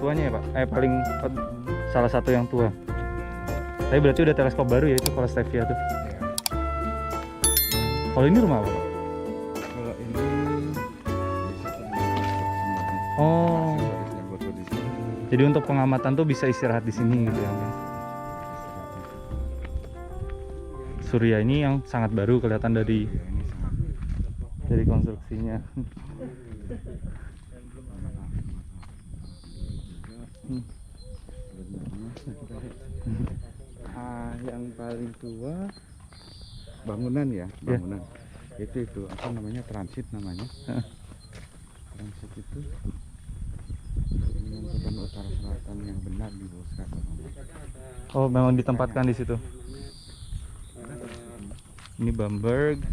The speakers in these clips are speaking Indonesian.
tuanya ya Pak? Salah satu yang tua. Tapi berarti udah teleskop baru ya itu kalau Stevia tuh. Ya. Kalau ini rumah apa Pak? Kalau ini bisa sebenarnya. Oh, Harusnya foto di sini. jadi untuk pengamatan tuh bisa istirahat di sini gitu ya. Surya ini yang sangat baru kelihatan dari Ya, ini sangat konstruksinya. yang paling tua bangunan ya, bangunan. Itu apa namanya, transit namanya. Transit itu menentukan utara selatan yang benar di Bosca. Oh, memang ditempatkan di situ. Ini Bamberg,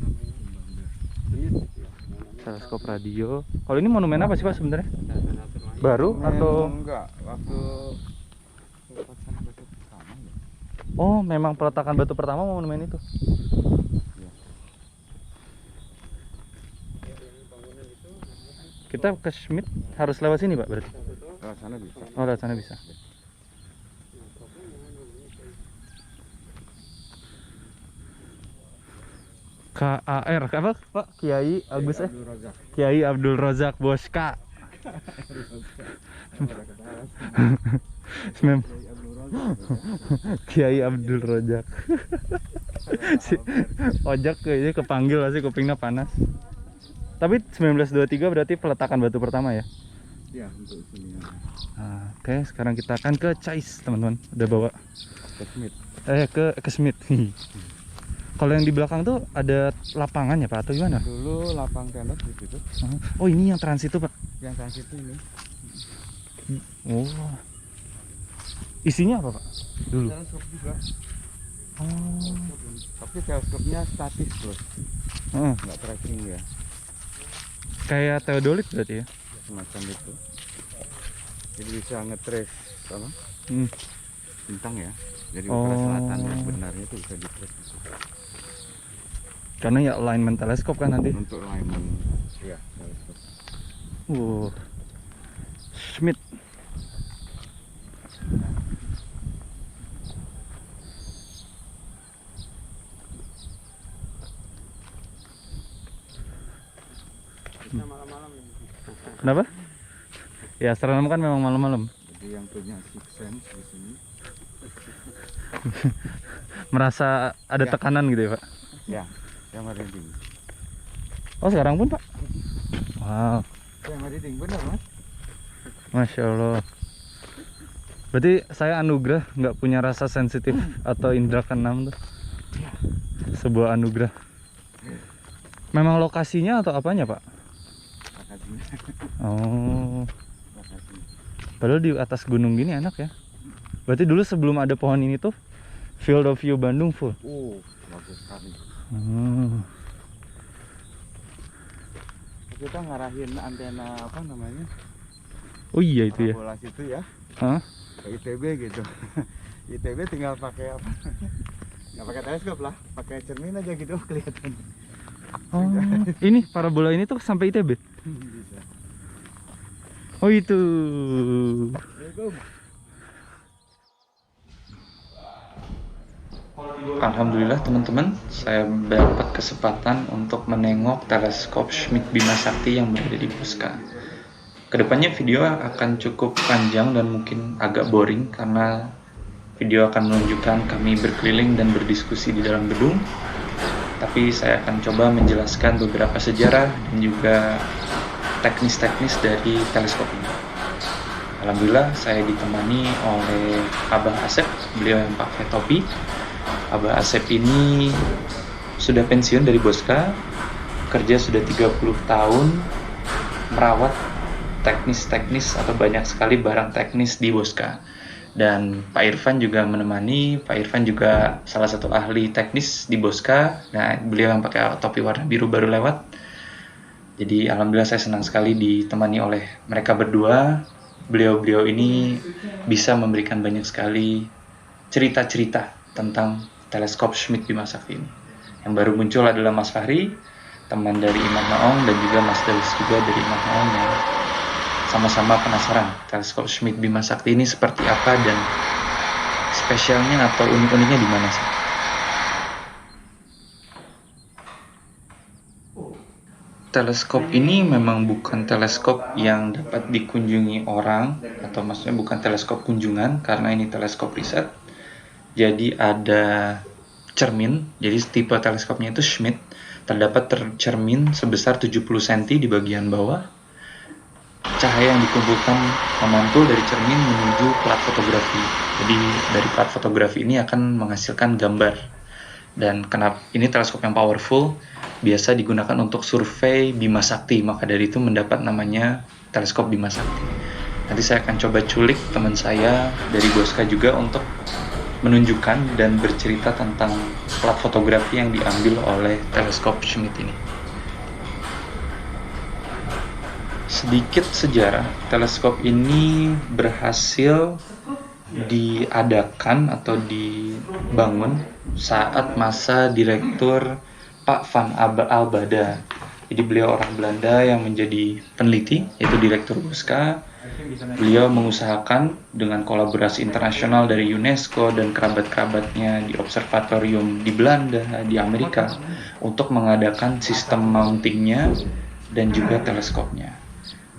teleskop radio. Kalau ini monumen apa sih Pak sebenarnya? Baru atau? Enggak, waktu peletakan batu pertama ya. Oh, memang peletakan batu pertama monumen itu. Ya. Kita ke Schmidt harus lewat sini Pak berarti? Lewat sana bisa. Oh, lewat sana bisa. KAR apa Pak? Kiai Agus Abdul Razak. Kiai Abdul Razak Bosca. Semem- Kiai Abdul Razak. Si Ojak kayaknya kepanggil pasti kupingnya panas. Tapi 1923 berarti peletakan batu pertama ya? Ya, untuk sini. Nah, oke, sekarang kita akan ke Chais, teman-teman. Udah bawa Ke Smith. ke Smith. Kalau yang di belakang tuh ada lapangan ya Pak atau gimana? Dulu lapang tenis di situ. Oh, ini yang transit tuh Pak. Yang transit ini. Oh. Isinya apa Pak? Dulu. Teleskop juga. Oh. Tapi teleskopnya statis terus, Heeh. nggak tracking ya, Kayak teodolit berarti ya? semacam itu. Jadi bisa nge-trace apa? Hmm. Bintang ya. Jadi Oh. utara selatan yang benarnya itu bisa di-trace gitu. Karena ya alignment teleskop kan nanti. Untuk alignment ya teleskop. Schmidt. Kenapa? Ya astronom kan memang malam-malam. Jadi yang punya six sense di sini. Merasa ada Ya. tekanan gitu ya Pak? Ya, yang reading. Oh sekarang pun Pak? Wow, Yang reading benar Mas? Masya Allah. Berarti saya anugerah nggak punya rasa sensitif atau indera keenam tuh. Sebuah anugerah. Memang lokasinya atau apanya Pak? Makasih. Oh, Makasih. padahal di atas gunung gini enak ya. Berarti dulu sebelum ada pohon ini tuh field of view Bandung full. Bagus sekali. Oh. Kita ngarahin antena apa namanya? Oh iya itu ya. Parabola situ ya. Hah? Ke ITB gitu. ITB tinggal pakai apa? Nggak pakai teleskop lah, pakai cermin aja gitu kelihatan. Oh, ini parabola ini tuh sampai ITB. Bisa. Oh itu. Assalamualaikum. Alhamdulillah teman-teman, saya dapat kesempatan untuk menengok teleskop Schmidt Bima Sakti yang berada di Bosca. Kedepannya video akan cukup panjang dan mungkin agak boring karena video akan menunjukkan kami berkeliling dan berdiskusi di dalam gedung. Tapi saya akan coba menjelaskan beberapa sejarah dan juga teknis-teknis dari teleskop ini. Alhamdulillah saya ditemani oleh Abah Asep, beliau yang pakai topi. Abah Asep ini sudah pensiun dari Bosca, kerja sudah 30 tahun merawat teknis-teknis atau banyak sekali barang teknis di Bosca. Dan Pak Irfan juga menemani. Pak Irfan juga salah satu ahli teknis di Bosca. Nah, beliau yang pakai topi warna biru baru lewat. Jadi alhamdulillah saya senang sekali ditemani oleh mereka berdua. Beliau-beliau ini bisa memberikan banyak sekali cerita-cerita tentang teleskop Schmidt Bima Sakti ini. Yang baru muncul adalah Mas Fahri, teman dari Imam Naong, dan juga Mas Dalis juga dari Imam Naong yang sama-sama penasaran teleskop Schmidt Bima Sakti ini seperti apa dan spesialnya atau unik-uniknya di mana sih? Teleskop ini memang bukan teleskop yang dapat dikunjungi orang, atau maksudnya bukan teleskop kunjungan karena ini teleskop riset. Jadi ada cermin, jadi tipe teleskopnya itu Schmidt, terdapat cermin sebesar 70 cm di bagian bawah. Cahaya yang dikumpulkan memantul dari cermin menuju plat fotografi. Jadi dari plat fotografi ini akan menghasilkan gambar. Dan kenapa ini teleskop yang powerful, biasa digunakan untuk survei Bima Sakti, maka dari itu mendapat namanya teleskop Bima Sakti. Nanti saya akan coba culik teman saya dari Boska juga untuk menunjukkan dan bercerita tentang plat fotografi yang diambil oleh teleskop Schmidt ini. Sedikit sejarah, teleskop ini berhasil diadakan atau dibangun saat masa Direktur Pak Van Albada. Jadi beliau orang Belanda yang menjadi peneliti, yaitu Direktur Boska. Beliau mengusahakan dengan kolaborasi internasional dari UNESCO dan kerabat-kerabatnya di observatorium di Belanda, di Amerika, untuk mengadakan sistem mountingnya dan juga teleskopnya.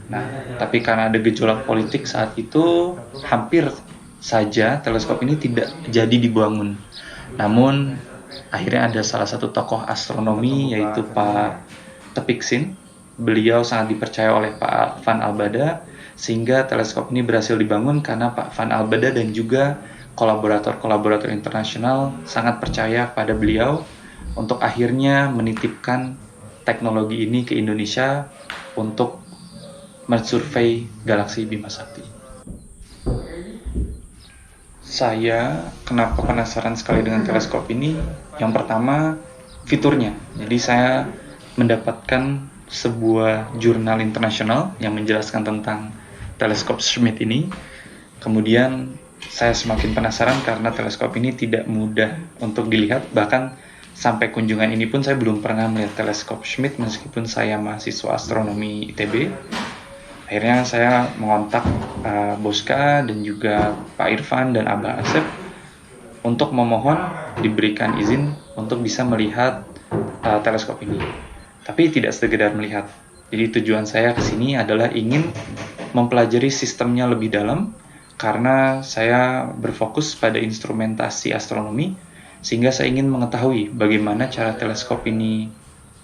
Nah, tapi karena ada gejolak politik saat itu, hampir saja teleskop ini tidak jadi dibangun. Namun akhirnya ada salah satu tokoh astronomi yaitu Pak Tepiksin. Beliau sangat dipercaya oleh Pak Van Albada sehingga teleskop ini berhasil dibangun karena Pak Van Albada dan juga kolaborator-kolaborator internasional sangat percaya pada beliau untuk akhirnya menitipkan teknologi ini ke Indonesia untuk mensurvei galaksi Bima Sakti. Saya kenapa penasaran sekali dengan teleskop ini? Yang pertama, fiturnya. Jadi saya mendapatkan sebuah jurnal internasional yang menjelaskan tentang teleskop Schmidt ini. Kemudian saya semakin penasaran karena teleskop ini tidak mudah untuk dilihat. Bahkan sampai kunjungan ini pun saya belum pernah melihat teleskop Schmidt meskipun saya mahasiswa astronomi ITB. Akhirnya saya mengontak Boska dan juga Pak Irfan dan Abah Asep untuk memohon diberikan izin untuk bisa melihat teleskop ini. Tapi tidak sekedar melihat. Jadi tujuan saya ke sini adalah ingin mempelajari sistemnya lebih dalam karena saya berfokus pada instrumentasi astronomi sehingga saya ingin mengetahui bagaimana cara teleskop ini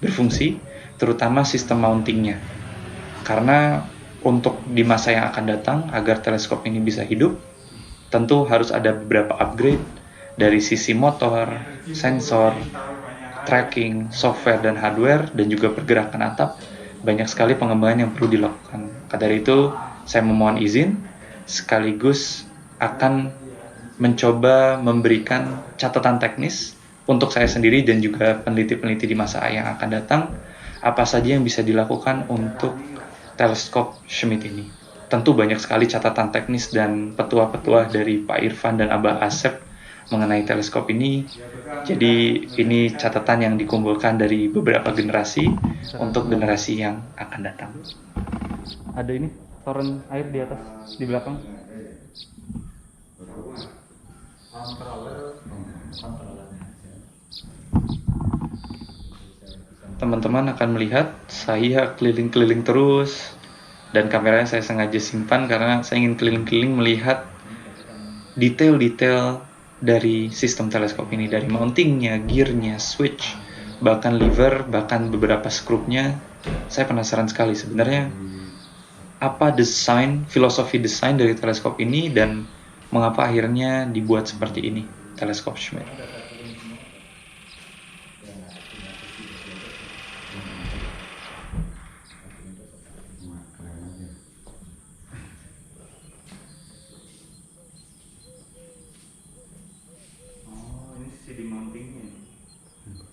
berfungsi, terutama sistem mountingnya. Karena untuk di masa yang akan datang, agar teleskop ini bisa hidup, tentu harus ada beberapa upgrade dari sisi motor, sensor, tracking, software dan hardware, dan juga pergerakan atap. Banyak sekali pengembangan yang perlu dilakukan. Maka dari itu, saya memohon izin, sekaligus akan mencoba memberikan catatan teknis untuk saya sendiri dan juga peneliti-peneliti di masa yang akan datang, apa saja yang bisa dilakukan untuk teleskop Schmidt ini. Tentu banyak sekali catatan teknis dan petua-petua dari Pak Irfan dan Abah Asep mengenai teleskop ini. Jadi ini catatan yang dikumpulkan dari beberapa generasi untuk generasi yang akan datang. Ada ini toren air di atas, di belakang. Teman-teman akan melihat saya keliling-keliling terus dan kameranya saya sengaja simpan karena saya ingin keliling-keliling melihat detail-detail dari sistem teleskop ini, dari mountingnya, gearnya, switch, bahkan lever, bahkan beberapa skrupnya. Saya penasaran sekali sebenarnya apa filosofi desain dari teleskop ini dan mengapa akhirnya dibuat seperti ini teleskop Schmidt. Di mountingnya. Itu.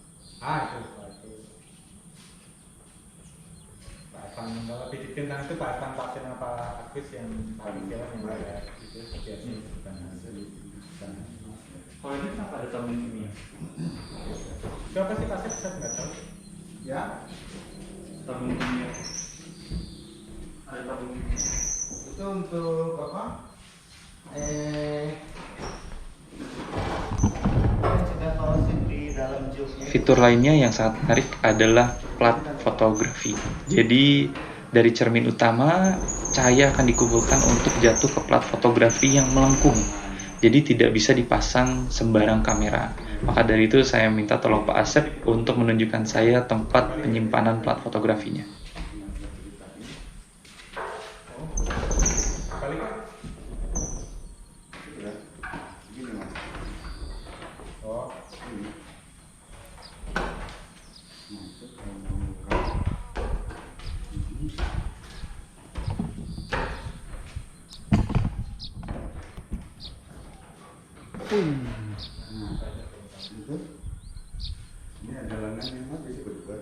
Pak Evan, kalau dititipkan itu Pak Evan pasien apa Agus yang paling jalan yang bayar itu biasanya bukan hasil. Kalau ini kenapa ada tabung kimia? Siapa sih pasien saya nggak tahu. Ya. Tabung kimia. Ada tabung kimia. Itu untuk apa? Sudah tahu di dalam joknya. Fitur lainnya yang sangat menarik adalah plat fotografi. Jadi dari cermin utama, cahaya akan dikumpulkan untuk jatuh ke plat fotografi yang melengkung. Jadi tidak bisa dipasang sembarang kamera. Maka dari itu saya minta tolong Pak Asep untuk menunjukkan saya tempat penyimpanan plat fotografinya. Kali Pak. Gini Mas. Oh, ini. Masuk ke muka. Ini ada lengan yang bisa berbuat.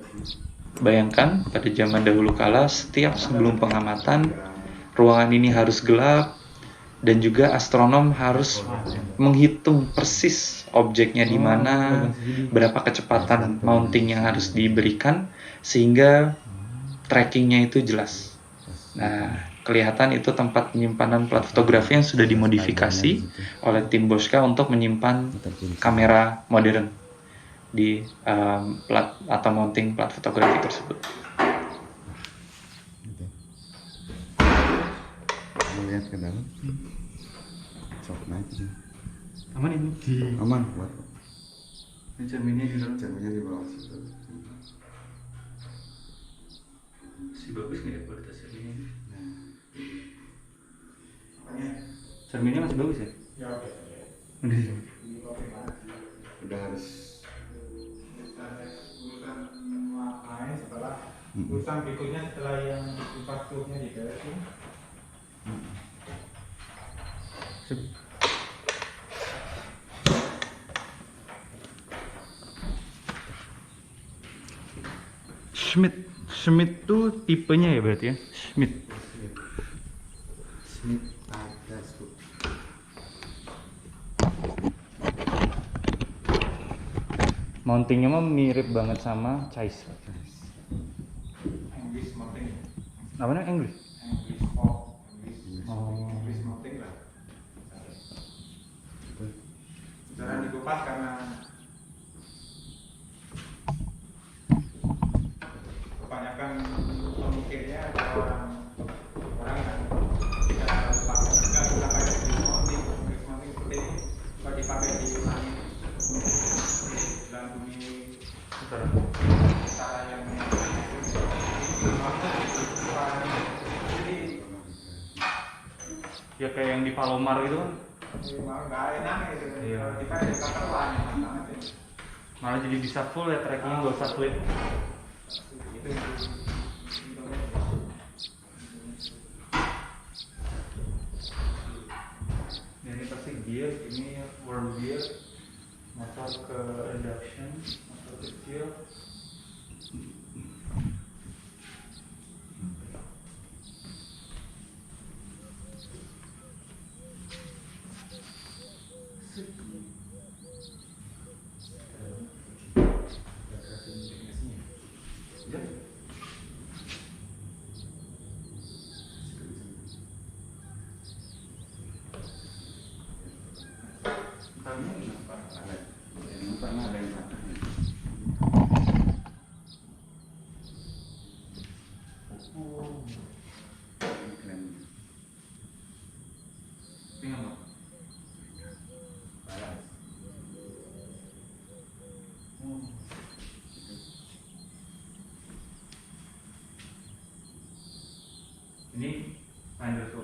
Bayangkan pada zaman dahulu kala, setiap sebelum pengamatan, ruangan ini harus gelap dan juga astronom harus menghitung persis objeknya di mana, berapa kecepatan mounting yang harus diberikan sehingga trackingnya itu jelas. Nah, kelihatan itu tempat penyimpanan plat fotografi yang sudah dimodifikasi oleh tim Boschka untuk menyimpan kamera modern di plat atau mounting plat fotografi tersebut. Lihat ke dalam. Sok naik sih. Aman ini? Aman buat. Ini cerminnya di dalam. Cerminnya di bawah situ. Si bagus nggak ya kualitas cerminnya? Apanya? Cerminnya masih bagus ya? Ya oke. Udah harus. Urusan makanya setelah urusan berikutnya setelah yang infrastrukturnya diberesin. Schmidt tuh tipenya ya berarti ya? Schmidt ada scoop. mountingnya mah mirip banget sama Zeiss. English mounting. Apa namanya English? English pop. English mounting lah. Jangan dikupas karena kebanyakan pemikirnya orang yang tidak terlalu pakai, nggak bisa pakai di mounting. English mounting seperti ini kalau dipakai di langit dalam bumi cara yang Ya kayak yang di Palomar gitu kan? nggak enak gitu. Iya. Kalau kita di kantor wah enak banget ya. Malah jadi bisa full ya trackingnya, nggak usah flip. Ini pasti gear, ini worm gear, motor ke reduction, motor kecil. Ini finder tuh.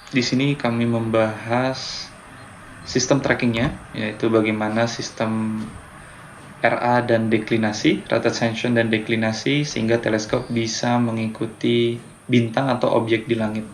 Di sini kami membahas sistem trackingnya, yaitu bagaimana sistem RA dan deklinasi, rate ascension dan deklinasi, sehingga teleskop bisa mengikuti bintang atau objek di langit.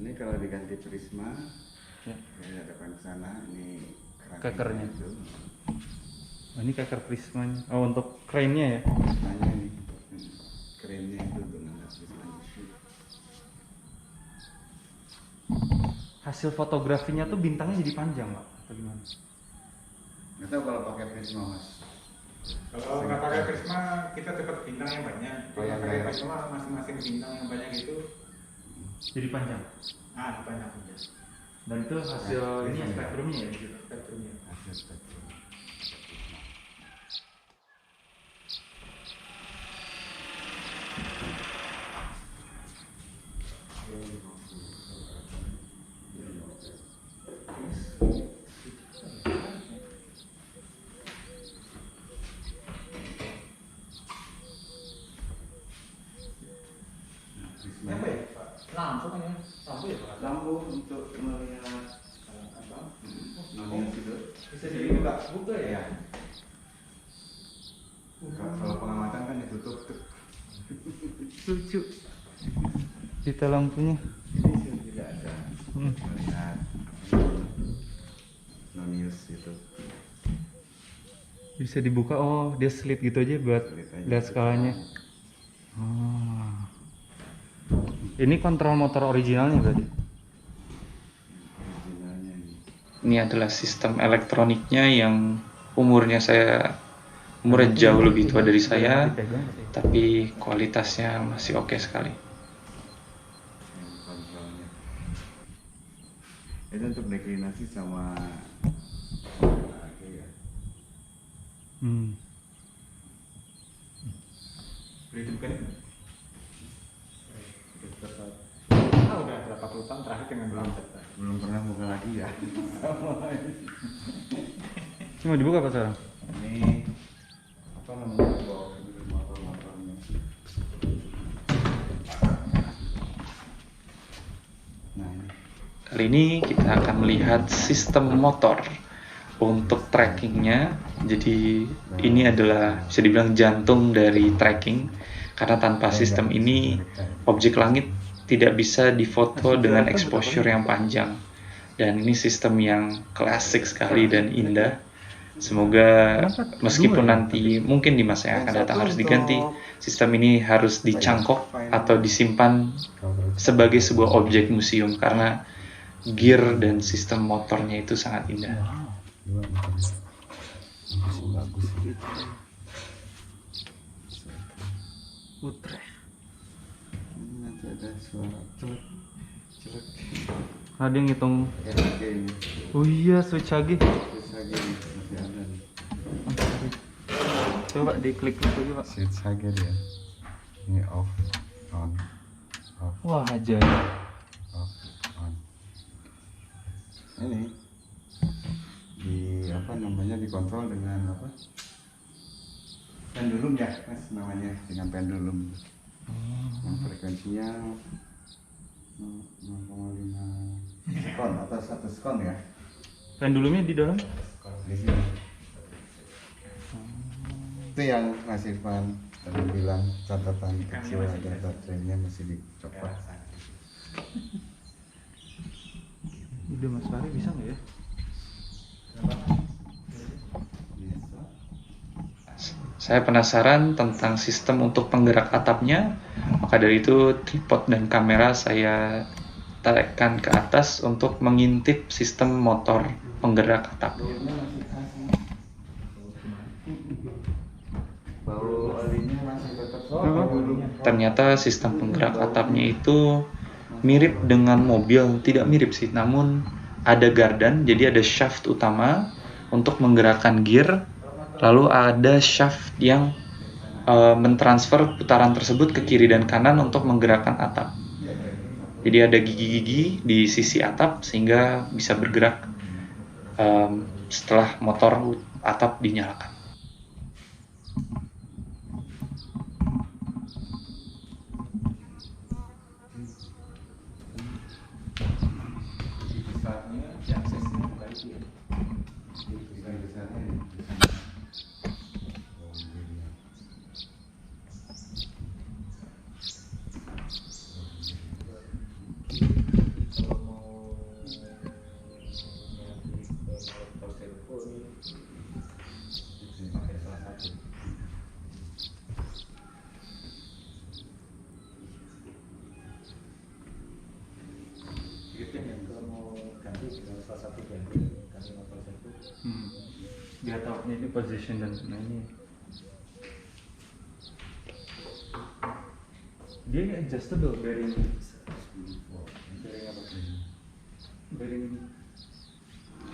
Ini kalau diganti prisma, Ya. ya depan sana ini Kekernya. itu. Oh, ini keker prismanya. Oh, untuk crane-nya ya? Prismanya ini, kerennya itu dengan prisma issue. Hasil fotografinya tuh bintangnya jadi panjang, Pak? Atau gimana? Nggak tahu kalau pakai prisma mas. Kalau nggak pakai prisma kita dapat bintang yang banyak. Kalau Iya, pakai iya. prisma masing-masing bintang yang banyak itu Jadi panjang. banyak aja Dan itu hasil ini ya, spektrumnya ya? Gitu. spektrumnya. Hasil spektrum. Apa ya, Pak? Lampu kan ya? Lampu ya, Pak? Lampu untuk melihat apa? Nonius itu. Bisa dibuka, buka ya? Ya. Kalau pengamatan kan ditutup tuh. Lucu. Kita lampunya. Ini tidak ada Hmm. melihat nonius itu. Bisa dibuka. Oh, dia slit gitu aja buat Lihat aja. lihat skalanya. Oh. Ini kontrol motor originalnya berarti? Originalnya ini. Ini adalah sistem elektroniknya yang umurnya jauh lebih tua dari saya, tapi kualitasnya masih oke sekali. Yang kontrolnya. Itu untuk deklinasi sama ya. Hmm. Boleh dibuka nih? Udah berapa puluh tahun terakhir dengan belum Belum pernah buka lagi ya. Ini mau dibuka apa sekarang? Ini apa namanya motor-motornya. Nah ini. Kali ini kita akan melihat sistem motor untuk trackingnya. Jadi ini adalah bisa dibilang jantung dari tracking, karena tanpa sistem ini objek langit tidak bisa difoto dengan exposure yang panjang. Dan ini sistem yang klasik sekali dan indah. Semoga meskipun nanti mungkin di masa yang akan datang harus diganti, sistem ini harus dicangkok atau disimpan sebagai sebuah objek museum karena gear dan sistem motornya itu sangat indah. Bagus. Putre. Ini nanti ada suara Ada yang ngitung. SHG ini. Oh iya, switch lagi. SHG ini masih ada nih. Coba diklik aja, Pak. Switch HG dia. Ini off, on, off, Wah, aja. off, on. Ini di apa namanya dikontrol dengan apa? Pendulum ya, mas namanya dengan pendulum. Yang frekuensinya 0,5 skon atau 1 skon ya. Pendulumnya di dalam. Di sini. Itu yang Mas Irfan tadi bilang catatan kecil ada baterainya masih dicopot. Udah Mas Fahri bisa nggak ya? Bisa. Saya penasaran tentang sistem untuk penggerak atapnya, maka dari itu tripod dan kamera saya taikkan ke atas untuk mengintip sistem motor penggerak atap. Bau olinya masih tetap Ternyata sistem penggerak atapnya itu mirip dengan mobil, tidak mirip sih, namun ada gardan, jadi ada shaft utama untuk menggerakkan gear, lalu ada shaft yang mentransfer putaran tersebut ke kiri dan kanan untuk menggerakkan atap. Jadi ada gigi-gigi di sisi atap sehingga bisa bergerak setelah motor atap dinyalakan. besarnya aksesnya bukan itu ya. besarnya. salah satu branding kami motor itu. Biar tahu ini position dan ini. Dia ini adjustable bearing. Bearing apa? Bearing.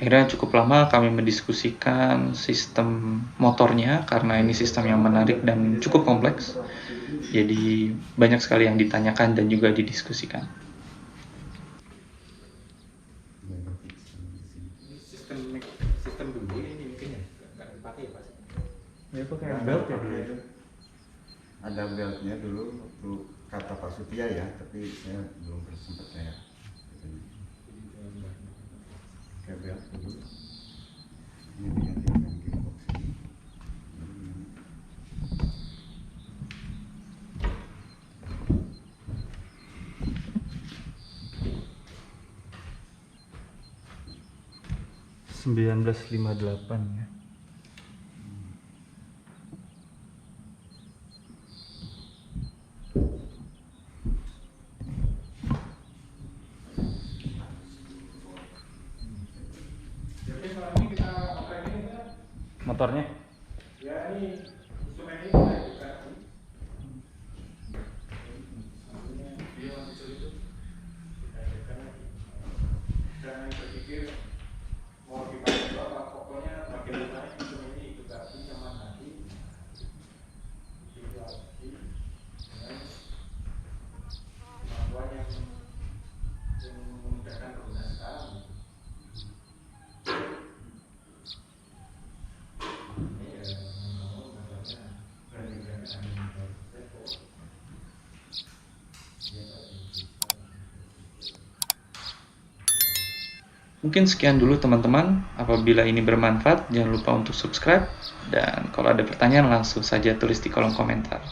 Akhirnya cukup lama kami mendiskusikan sistem motornya karena ini sistem yang menarik dan cukup kompleks. Jadi banyak sekali yang ditanyakan dan juga didiskusikan. Sistem dulu ini mungkin ya nggak dipakai ya Pak. Ya pakai belt ya dulu. Ada beltnya dulu waktu kata Pak Sutia ya, tapi saya belum sempat saya pakai belt dulu. Ini diganti dengan gearbox ini. $1958 ya. Jadi selama ini kita operasi ini kan, Motornya? ya ini instrumen ini kita edukasi. Artinya dia muncul itu kita edukasi lagi. Jangan berpikir mau dipakai apa, pokoknya bagaimana instrumen ini edukasi nyaman hati, situasi dengan kemampuan yang memudahkan pengguna sekarang. Mungkin sekian dulu teman-teman. Apabila ini bermanfaat, jangan lupa untuk subscribe. Dan kalau ada pertanyaan langsung saja tulis di kolom komentar.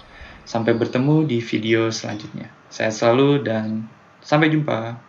Sampai bertemu di video selanjutnya. Sehat selalu dan sampai jumpa.